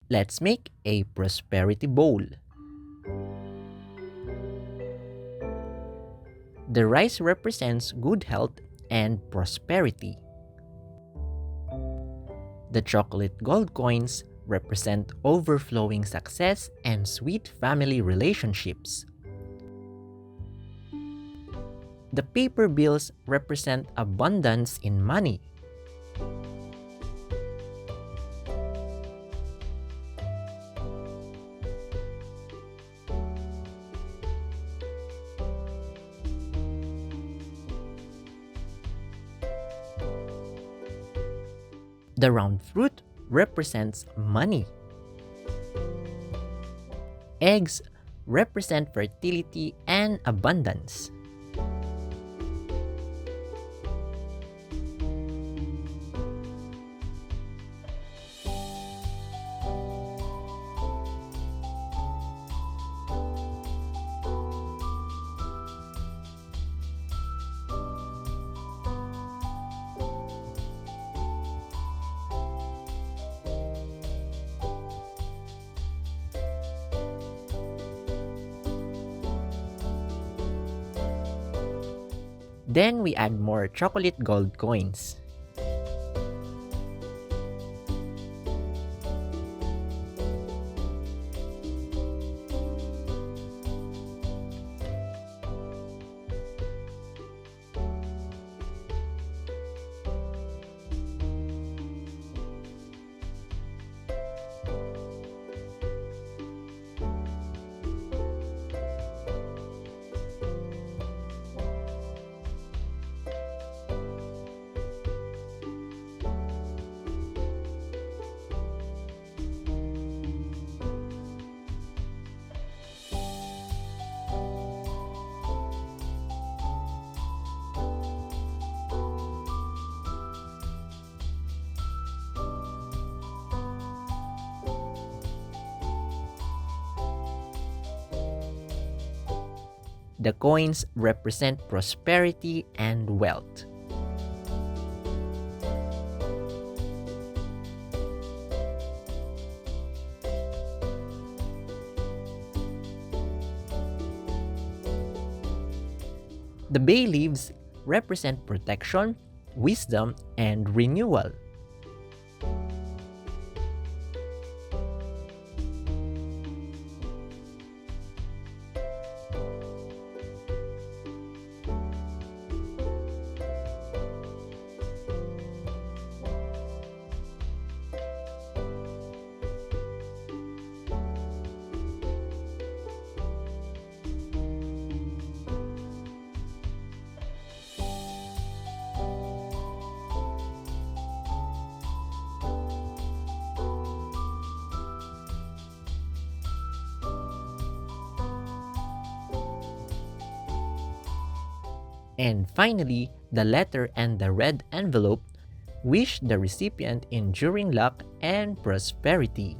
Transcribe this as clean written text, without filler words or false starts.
Let's make a prosperity bowl. The rice represents good health and prosperity. The chocolate gold coins represent overflowing success and sweet family relationships. The paper bills represent abundance in money. The round fruit represents money. Eggs represent fertility and abundance. Then we add more chocolate gold coins. The coins represent prosperity and wealth. The bay leaves represent protection, wisdom, and renewal. And finally, the letter and the red envelope wish the recipient enduring luck and prosperity.